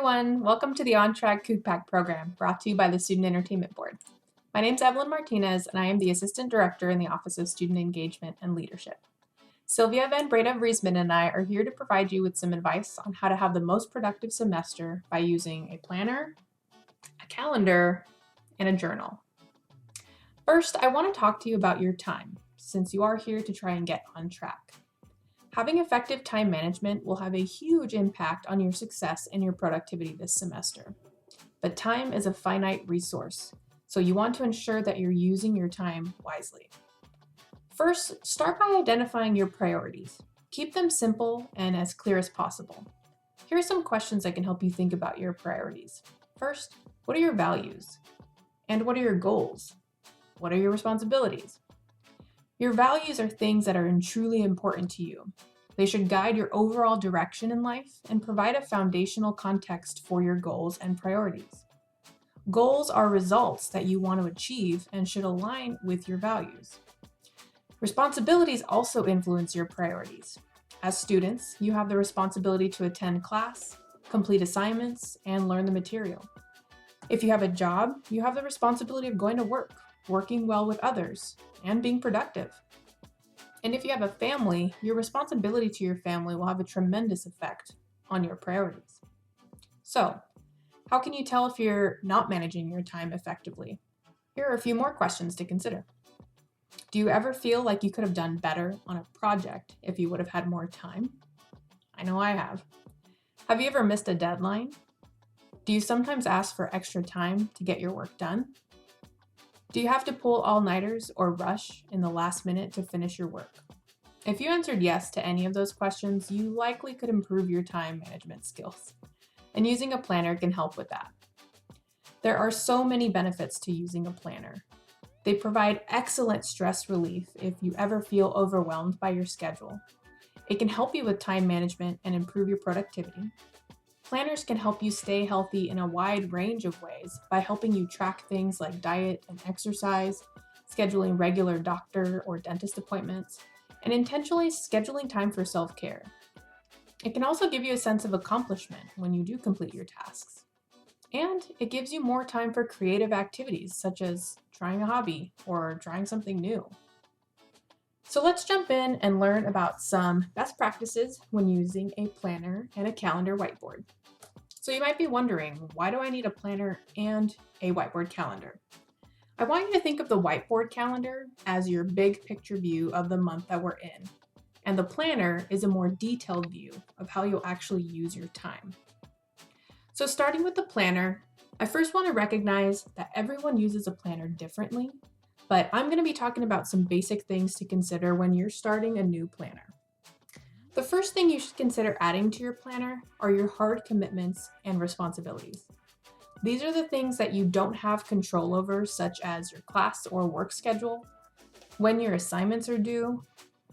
everyone, welcome to the On Track COOG program brought to you by the Student Entertainment Board. My name is Evelyn Martinez and I am the Assistant Director in the Office of Student Engagement and Leadership. Sylvia van Breda Vriesman and I are here to provide you with some advice on how to have the most productive semester by using a planner, a calendar, and a journal. First, I want to talk to you about your time, since you are here to try and get on track. Having effective time management will have a huge impact on your success and your productivity this semester. But time is a finite resource, so you want to ensure that you're using your time wisely. First, start by identifying your priorities. Keep them simple and as clear as possible. Here are some questions that can help you think about your priorities. First, what are your values? And what are your goals? What are your responsibilities? Your values are things that are truly important to you. They should guide your overall direction in life and provide a foundational context for your goals and priorities. Goals are results that you want to achieve and should align with your values. Responsibilities also influence your priorities. As students, you have the responsibility to attend class, complete assignments, and learn the material. If you have a job, you have the responsibility of going to work, working well with others, and being productive. And if you have a family, your responsibility to your family will have a tremendous effect on your priorities. So, how can you tell if you're not managing your time effectively? Here are a few more questions to consider. Do you ever feel like you could have done better on a project if you would have had more time? I know I have. Have you ever missed a deadline? Do you sometimes ask for extra time to get your work done? Do you have to pull all-nighters or rush in the last minute to finish your work? If you answered yes to any of those questions, you likely could improve your time management skills, and using a planner can help with that. There are so many benefits to using a planner. They provide excellent stress relief if you ever feel overwhelmed by your schedule. It can help you with time management and improve your productivity. Planners can help you stay healthy in a wide range of ways by helping you track things like diet and exercise, scheduling regular doctor or dentist appointments, and intentionally scheduling time for self-care. It can also give you a sense of accomplishment when you do complete your tasks. And it gives you more time for creative activities such as trying a hobby or trying something new. So let's jump in and learn about some best practices when using a planner and a calendar whiteboard. So you might be wondering, why do I need a planner and a whiteboard calendar? I want you to think of the whiteboard calendar as your big picture view of the month that we're in, and the planner is a more detailed view of how you'll actually use your time. So starting with the planner, I first want to recognize that everyone uses a planner differently, but I'm going to be talking about some basic things to consider when you're starting a new planner. The first thing you should consider adding to your planner are your hard commitments and responsibilities. These are the things that you don't have control over, such as your class or work schedule, when your assignments are due,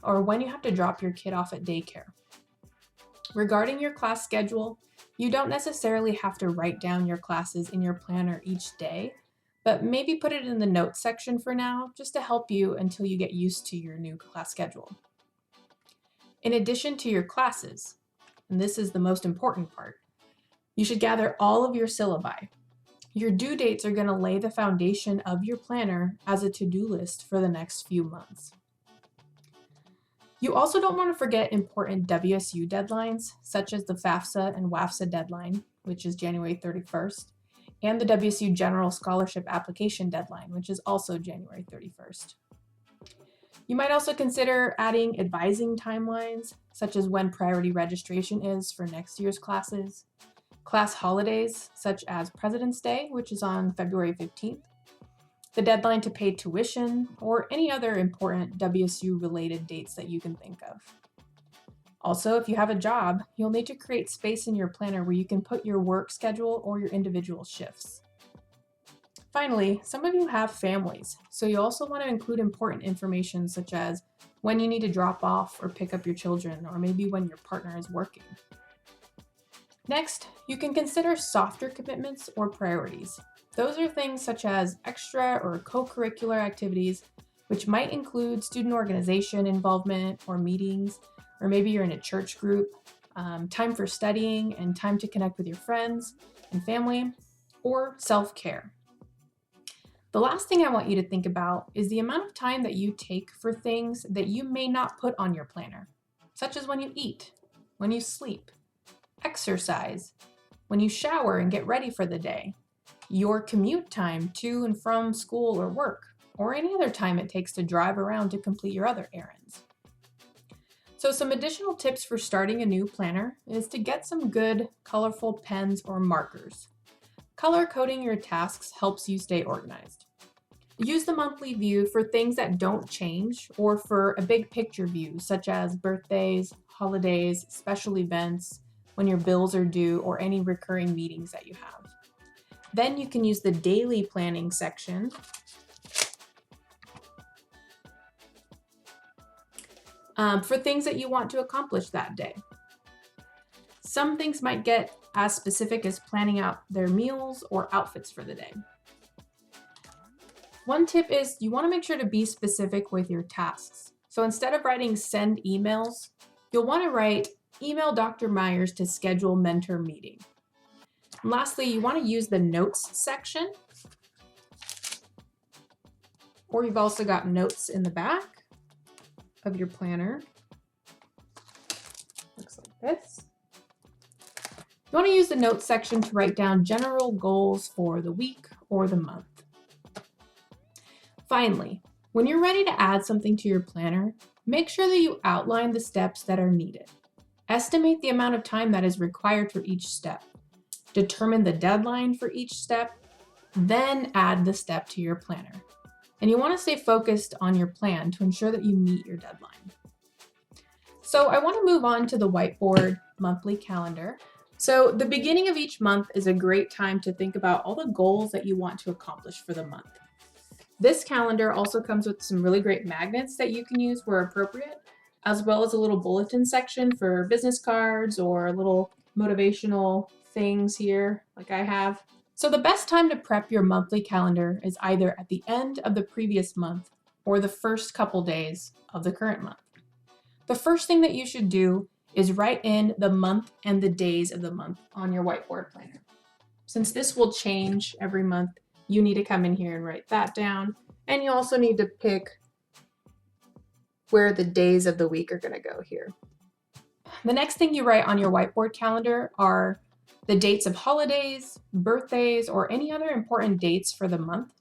or when you have to drop your kid off at daycare. Regarding your class schedule, you don't necessarily have to write down your classes in your planner each day, but maybe put it in the notes section for now, just to help you until you get used to your new class schedule. In addition to your classes, and this is the most important part, you should gather all of your syllabi. Your due dates are going to lay the foundation of your planner as a to-do list for the next few months. You also don't want to forget important WSU deadlines, such as the FAFSA and WAFSA deadline, which is January 31st, and the WSU General Scholarship Application deadline, which is also January 31st. You might also consider adding advising timelines, such as when priority registration is for next year's classes, class holidays, such as President's Day, which is on February 15th, the deadline to pay tuition, or any other important WSU-related dates that you can think of. Also, if you have a job, you'll need to create space in your planner where you can put your work schedule or your individual shifts. Finally, some of you have families, so you also want to include important information such as when you need to drop off or pick up your children, or maybe when your partner is working. Next, you can consider softer commitments or priorities. Those are things such as extra or co-curricular activities, which might include student organization involvement or meetings, or maybe you're in a church group. time for studying and time to connect with your friends and family, or self-care. The last thing I want you to think about is the amount of time that you take for things that you may not put on your planner, such as when you eat, when you sleep, exercise, when you shower and get ready for the day, your commute time to and from school or work, or any other time it takes to drive around to complete your other errands. So some additional tips for starting a new planner is to get some good, colorful pens or markers. Color coding your tasks helps you stay organized. Use the monthly view for things that don't change or for a big picture view, such as birthdays, holidays, special events, when your bills are due, or any recurring meetings that you have. Then you can use the daily planning section for things that you want to accomplish that day. Some things might get as specific as planning out their meals or outfits for the day. One tip is you want to make sure to be specific with your tasks. So instead of writing send emails, you'll want to write email Dr. Myers to schedule mentor meeting. And lastly, you want to use the notes section, or you've also got notes in the back of your planner. Looks like this. You want to use the notes section to write down general goals for the week or the month. Finally, when you're ready to add something to your planner, make sure that you outline the steps that are needed. Estimate the amount of time that is required for each step. Determine the deadline for each step, then add the step to your planner. And you want to stay focused on your plan to ensure that you meet your deadline. So I want to move on to the whiteboard monthly calendar. So the beginning of each month is a great time to think about all the goals that you want to accomplish for the month. This calendar also comes with some really great magnets that you can use where appropriate, as well as a little bulletin section for business cards or little motivational things here like I have. So the best time to prep your monthly calendar is either at the end of the previous month or the first couple days of the current month. The first thing that you should do is write in the month and the days of the month on your whiteboard planner. Since this will change every month, you need to come in here and write that down. And you also need to pick where the days of the week are going to go here. The next thing you write on your whiteboard calendar are the dates of holidays, birthdays, or any other important dates for the month.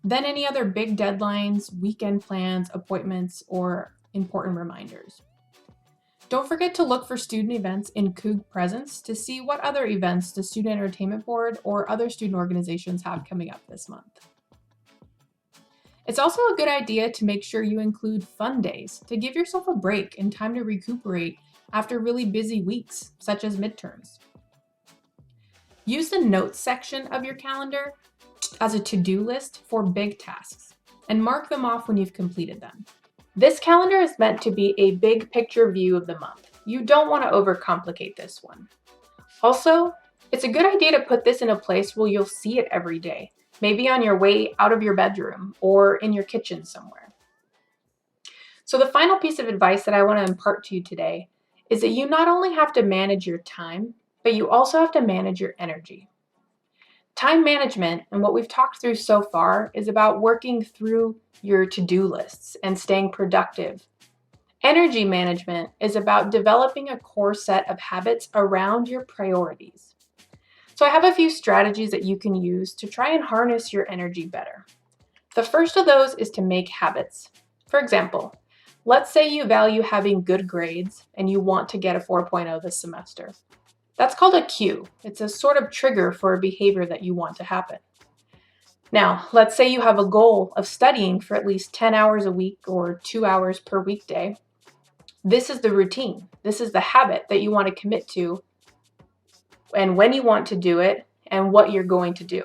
Then any other big deadlines, weekend plans, appointments, or important reminders. Don't forget to look for student events in COUG Presence to see what other events the Student Entertainment Board or other student organizations have coming up this month. It's also a good idea to make sure you include fun days to give yourself a break and time to recuperate after really busy weeks, such as midterms. Use the notes section of your calendar as a to-do list for big tasks and mark them off when you've completed them. This calendar is meant to be a big picture view of the month. You don't want to overcomplicate this one. Also, it's a good idea to put this in a place where you'll see it every day, maybe on your way out of your bedroom or in your kitchen somewhere. So the final piece of advice that I want to impart to you today is that you not only have to manage your time, but you also have to manage your energy. Time management, and what we've talked through so far, is about working through your to-do lists and staying productive. Energy management is about developing a core set of habits around your priorities. So I have a few strategies that you can use to try and harness your energy better. The first of those is to make habits. For example, let's say you value having good grades and you want to get a 4.0 this semester. That's called a cue. It's a sort of trigger for a behavior that you want to happen. Now, let's say you have a goal of studying for at least 10 hours a week or 2 hours per weekday. This is the routine. This is the habit that you want to commit to and when you want to do it and what you're going to do.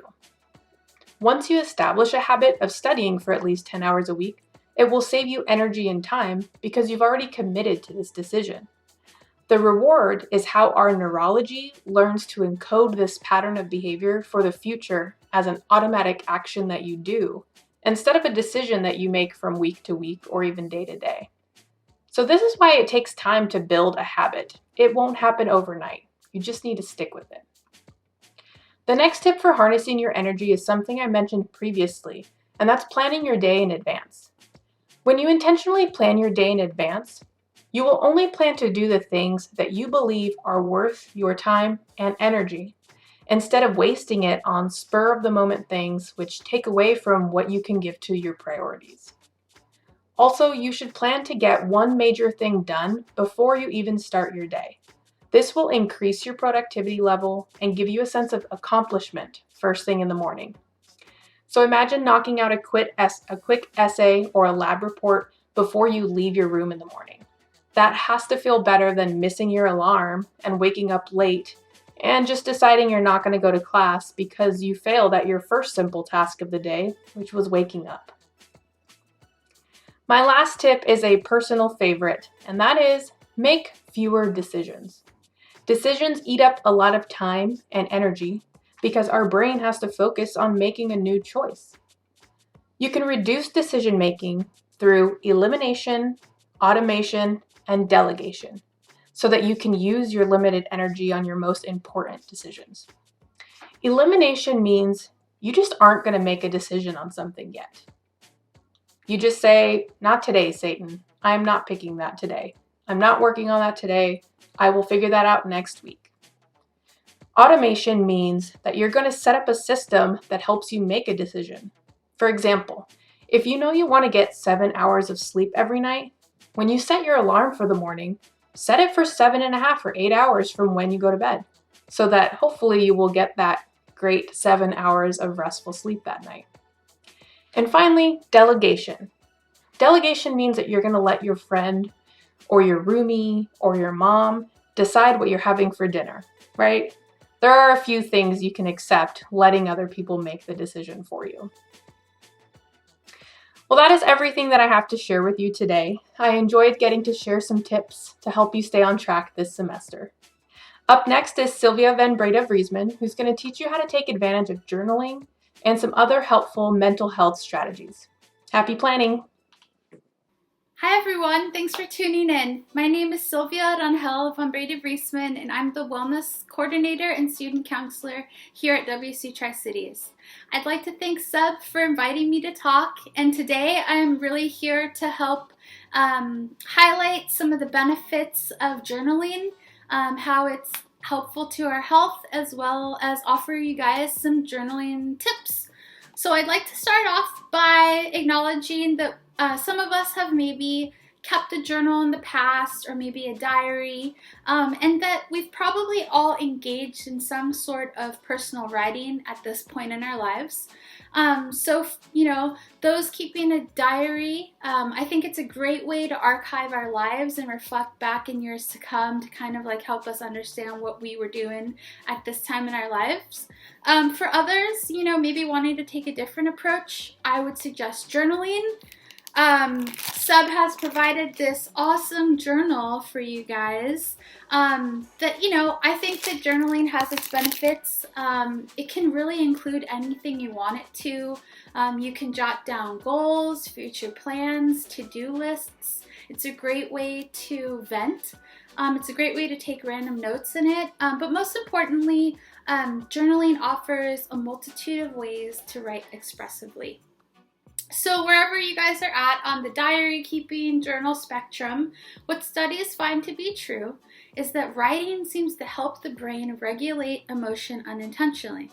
Once you establish a habit of studying for at least 10 hours a week, it will save you energy and time because you've already committed to this decision. The reward is how our neurology learns to encode this pattern of behavior for the future as an automatic action that you do, instead of a decision that you make from week to week or even day to day. So this is why it takes time to build a habit. It won't happen overnight. You just need to stick with it. The next tip for harnessing your energy is something I mentioned previously, and that's planning your day in advance. When you intentionally plan your day in advance, you will only plan to do the things that you believe are worth your time and energy, instead of wasting it on spur-of-the-moment things which take away from what you can give to your priorities. Also, you should plan to get one major thing done before you even start your day. This will increase your productivity level and give you a sense of accomplishment first thing in the morning. So imagine knocking out a quick essay or a lab report before you leave your room in the morning. That has to feel better than missing your alarm and waking up late and just deciding you're not going to go to class because you failed at your first simple task of the day, which was waking up. My last tip is a personal favorite, and that is make fewer decisions. Decisions eat up a lot of time and energy because our brain has to focus on making a new choice. You can reduce decision making through elimination, automation, and delegation so that you can use your limited energy on your most important decisions. Elimination means you just aren't going to make a decision on something yet. You just say, "Not today, Satan. I am not picking that today. I'm not working on that today. I will figure that out next week." Automation means that you're going to set up a system that helps you make a decision. For example, if you know you want to get 7 hours of sleep every night, when you set your alarm for the morning, set it for 7.5 or 8 hours from when you go to bed, so that hopefully you will get that great 7 hours of restful sleep that night. And finally, delegation. Delegation means that you're going to let your friend or your roomie or your mom decide what you're having for dinner, right? There are a few things you can accept letting other people make the decision for you. Well, that is everything that I have to share with you today. I enjoyed getting to share some tips to help you stay on track this semester. Up next is Sylvia van Breda Vriesman, who's going to teach you how to take advantage of journaling and some other helpful mental health strategies. Happy planning! Hi everyone, thanks for tuning in. My name is Sylvia van Breda Vriesman, and I'm the Wellness Coordinator and Student Counselor here at WSU Tri-Cities. I'd like to thank SEB for inviting me to talk, and today I'm really here to help highlight some of the benefits of journaling, how it's helpful to our health, as well as offer you guys some journaling tips. So I'd like to start off by acknowledging that some of us have maybe kept a journal in the past or maybe a diary, and that we've probably all engaged in some sort of personal writing at this point in our lives. So, those keeping a diary, I think it's a great way to archive our lives and reflect back in years to come to kind of like help us understand what we were doing at this time in our lives. For others, maybe wanting to take a different approach, I would suggest journaling. SEB has provided this awesome journal for you guys that, I think that journaling has its benefits. It can really include anything you want it to. You can jot down goals, future plans, to-do lists. It's a great way to vent. It's a great way to take random notes in it. But most importantly, journaling offers a multitude of ways to write expressively. So wherever you guys are at on the diary keeping journal spectrum, what studies find to be true is that writing seems to help the brain regulate emotion unintentionally,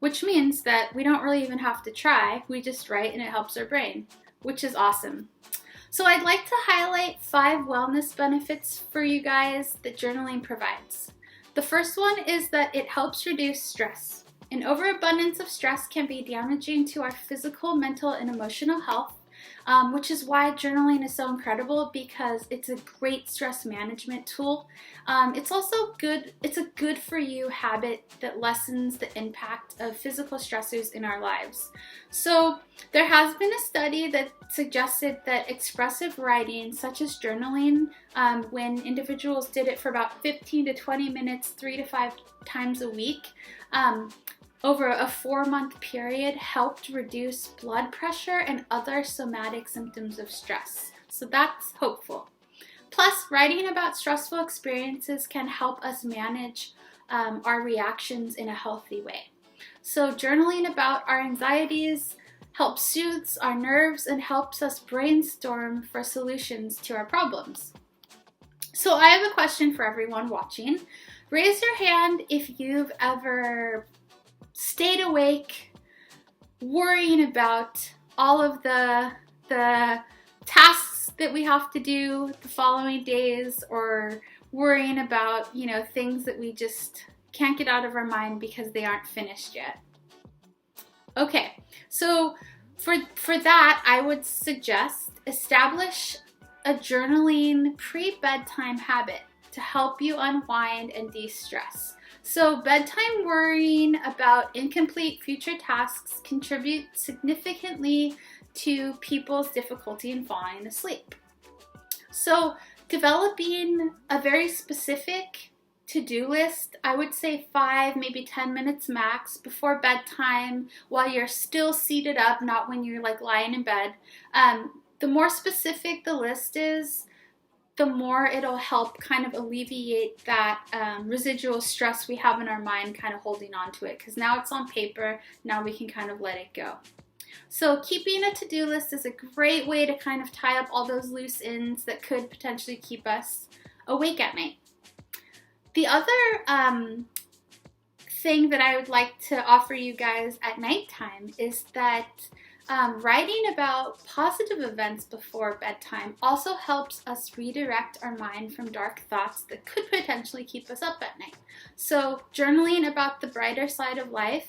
which means that we don't really even have to try, we just write and it helps our brain, which is awesome. So I'd like to highlight 5 wellness benefits for you guys that journaling provides. The first one is that it helps reduce stress. An overabundance of stress can be damaging to our physical, mental, and emotional health, which is why journaling is so incredible because it's a great stress management tool. It's also good. It's a good for you habit that lessens the impact of physical stressors in our lives. So there has been a study that suggested that expressive writing, such as journaling, when individuals did it for about 15 to 20 minutes, 3 to 5 times a week, over a 4-month period, helped reduce blood pressure and other somatic symptoms of stress. So that's hopeful. Plus, writing about stressful experiences can help us manage our reactions in a healthy way. So journaling about our anxieties helps soothes our nerves and helps us brainstorm for solutions to our problems. So I have a question for everyone watching. Raise your hand if you've ever stayed awake worrying about all of the tasks that we have to do the following days, or worrying about, things that we just can't get out of our mind because they aren't finished yet. Okay, so for that, I would suggest establish a journaling pre-bedtime habit to help you unwind and de-stress. So bedtime worrying about incomplete future tasks contributes significantly to people's difficulty in falling asleep. So developing a very specific to-do list, I would say 5, maybe 10 minutes max before bedtime while you're still seated up, not when you're lying in bed. The more specific the list is, the more it'll help kind of alleviate that residual stress we have in our mind kind of holding on to it, because now it's on paper, now we can kind of let it go. So keeping a to-do list is a great way to kind of tie up all those loose ends that could potentially keep us awake at night. The other thing that I would like to offer you guys at nighttime is that writing about positive events before bedtime also helps us redirect our mind from dark thoughts that could potentially keep us up at night. So journaling about the brighter side of life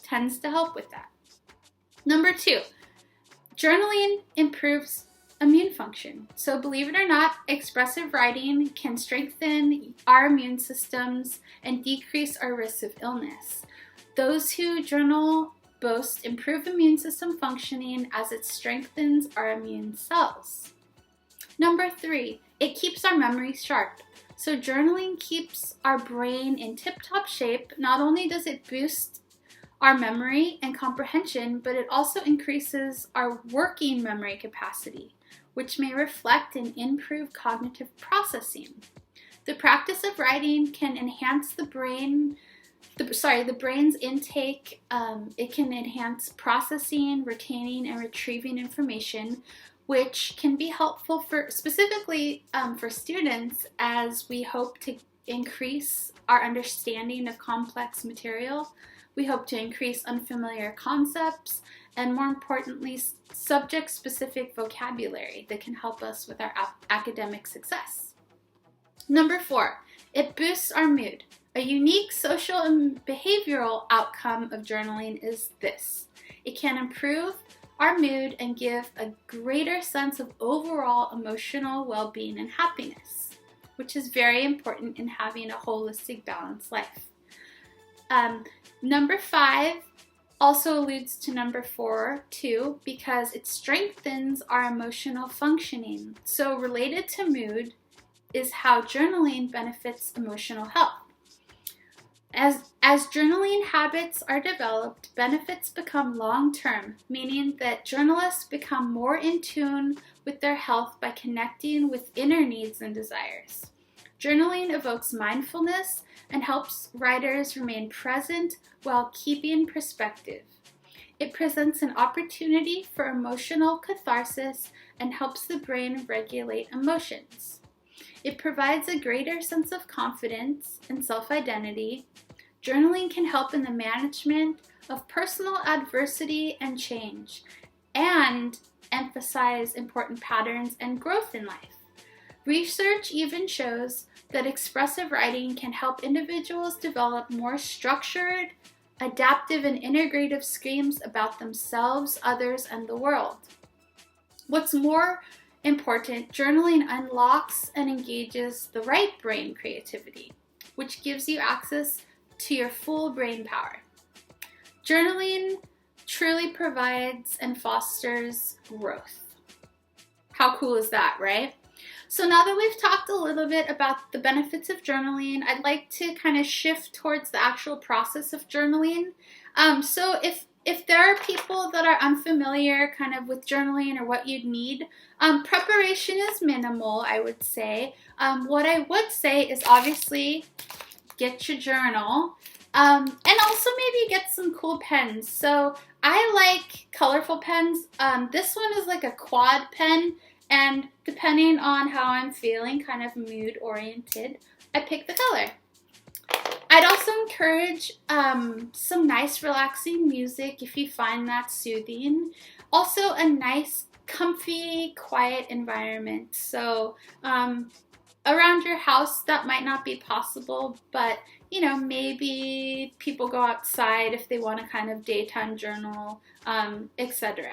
tends to help with that. Number 2, journaling improves immune function. So believe it or not, expressive writing can strengthen our immune systems and decrease our risk of illness. Those who journal boast improved immune system functioning as it strengthens our immune cells. Number 3, it keeps our memory sharp. So journaling keeps our brain in tip-top shape. Not only does it boost our memory and comprehension, but it also increases our working memory capacity, which may reflect in improved cognitive processing. The practice of writing can enhance the brain's intake. It can enhance processing, retaining, and retrieving information, which can be helpful specifically for students, as we hope to increase our understanding of complex material. We hope to increase unfamiliar concepts, and more importantly, subject-specific vocabulary that can help us with our academic success. Number 4, it boosts our mood. A unique social and behavioral outcome of journaling is this: it can improve our mood and give a greater sense of overall emotional well-being and happiness, which is very important in having a holistic, balanced life. Number 5 also alludes to number 4 too, because it strengthens our emotional functioning. So related to mood is how journaling benefits emotional health. As journaling habits are developed, benefits become long-term, meaning that journalists become more in tune with their health by connecting with inner needs and desires. Journaling evokes mindfulness and helps writers remain present while keeping perspective. It presents an opportunity for emotional catharsis and helps the brain regulate emotions. It provides a greater sense of confidence and self-identity. Journaling can help in the management of personal adversity and change, and emphasize important patterns and growth in life. Research even shows that expressive writing can help individuals develop more structured, adaptive, and integrative schemes about themselves, others, and the world. What's more important, journaling unlocks and engages the right brain creativity, which gives you access to your full brain power. Journaling truly provides and fosters growth. How cool is that, right? So now that we've talked a little bit about the benefits of journaling, I'd like to kind of shift towards the actual process of journaling. So if if there are people that are unfamiliar kind of with journaling or what you'd need, preparation is minimal, I would say. What I would say is obviously get your journal, and also maybe get some cool pens. So I like colorful pens. This one is like a quad pen, and depending on how I'm feeling, kind of mood oriented, I pick the color. I'd also encourage some nice relaxing music if you find that soothing. Also a nice comfy quiet environment. So around your house that might not be possible, but you know, maybe people go outside if they want to kind of daytime journal, etc.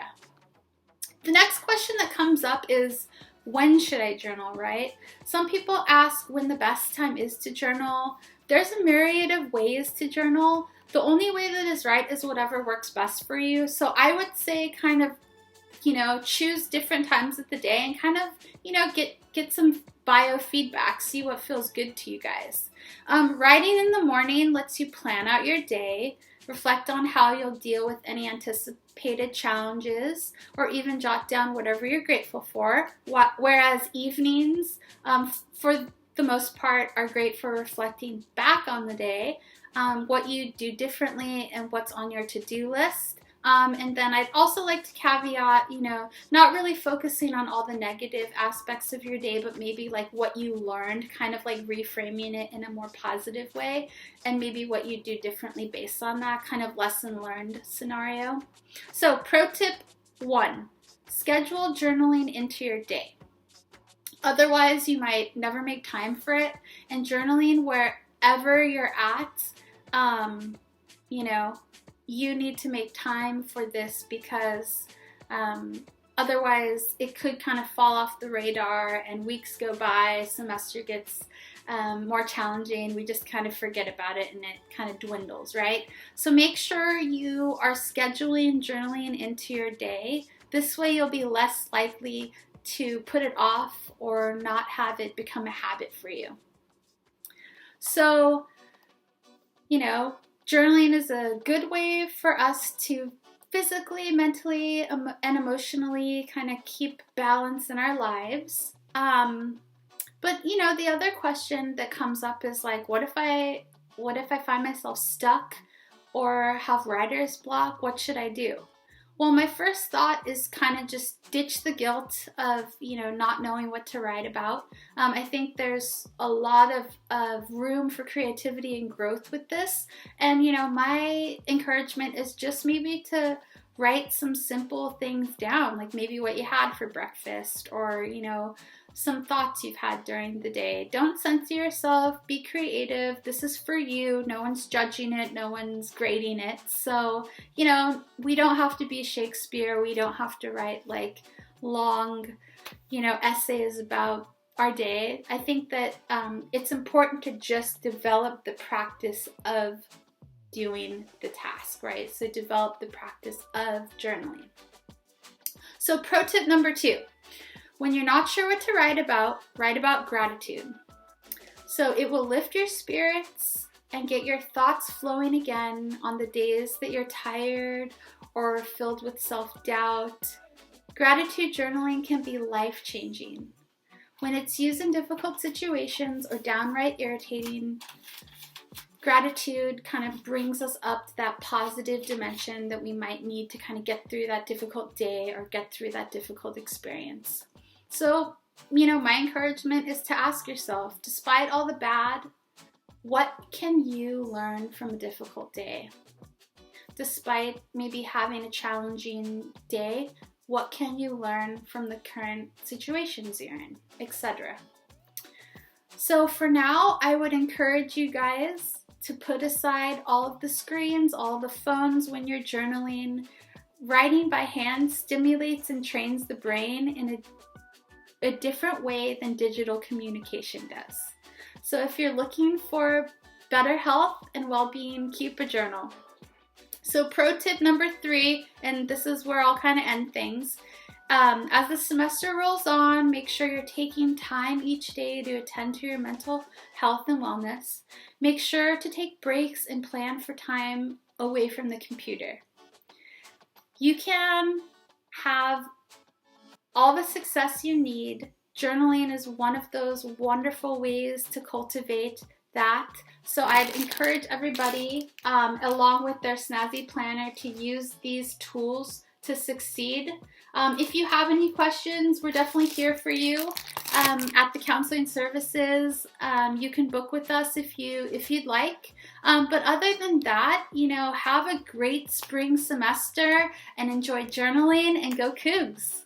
The next question that comes up is, when should I journal, right? Some people ask when the best time is to journal. There's a myriad of ways to journal. The only way that is right is whatever works best for you. So I would say kind of, you know, choose different times of the day and kind of, you know, get some biofeedback, see what feels good to you guys. Writing in the morning lets you plan out your day, reflect on how you'll deal with any anticipated challenges, or even jot down whatever you're grateful for. Whereas evenings, for the most part, are great for reflecting back on the day, what you do differently and what's on your to-do list. And then I'd also like to caveat, you know, not really focusing on all the negative aspects of your day, but maybe like what you learned, kind of like reframing it in a more positive way, and maybe what you do differently based on that kind of lesson learned scenario. So pro tip 1, schedule journaling into your day. Otherwise, you might never make time for it, and journaling wherever you're at, you know, you need to make time for this because otherwise it could kind of fall off the radar and weeks go by, semester gets more challenging, we just kind of forget about it and it kind of dwindles, right? So make sure you are scheduling journaling into your day. This way you'll be less likely to put it off or not have it become a habit for you. So, you know, journaling is a good way for us to physically, mentally, and emotionally kind of keep balance in our lives. But you know, the other question that comes up is like, what if I find myself stuck or have writer's block? What should I do? Well, my first thought is kind of just ditch the guilt of, you know, not knowing what to write about. I think there's a lot of room for creativity and growth with this. And, you know, my encouragement is just maybe to write some simple things down, like maybe what you had for breakfast, or, you know, some thoughts you've had during the day. Don't censor yourself, be creative. This is for you. No one's judging it, no one's grading it. So, you know, we don't have to be Shakespeare. We don't have to write like long, you know, essays about our day. I think that it's important to just develop the practice of doing the task, right? So develop the practice of journaling. So pro tip number 2. When you're not sure what to write about gratitude. So it will lift your spirits and get your thoughts flowing again on the days that you're tired or filled with self-doubt. Gratitude journaling can be life-changing. When it's used in difficult situations or downright irritating, gratitude kind of brings us up to that positive dimension that we might need to kind of get through that difficult day or get through that difficult experience. So, you know, my encouragement is to ask yourself, despite all the bad, what can you learn from a difficult day? Despite maybe having a challenging day, what can you learn from the current situations you're in, etc. So for now, I would encourage you guys to put aside all of the screens, all of the phones when you're journaling. Writing by hand stimulates and trains the brain in a different way than digital communication does. So if you're looking for better health and well-being, keep a journal. So pro tip number 3, and this is where I'll kind of end things. As the semester rolls on, make sure you're taking time each day to attend to your mental health and wellness. Make sure to take breaks and plan for time away from the computer. you can have all the success you need. Journaling is one of those wonderful ways to cultivate that. So I'd encourage everybody, along with their snazzy planner, to use these tools to succeed. If you have any questions, we're definitely here for you at the Counseling Services. You can book with us if you'd like. But other than that, have a great spring semester and enjoy journaling, and go Cougs!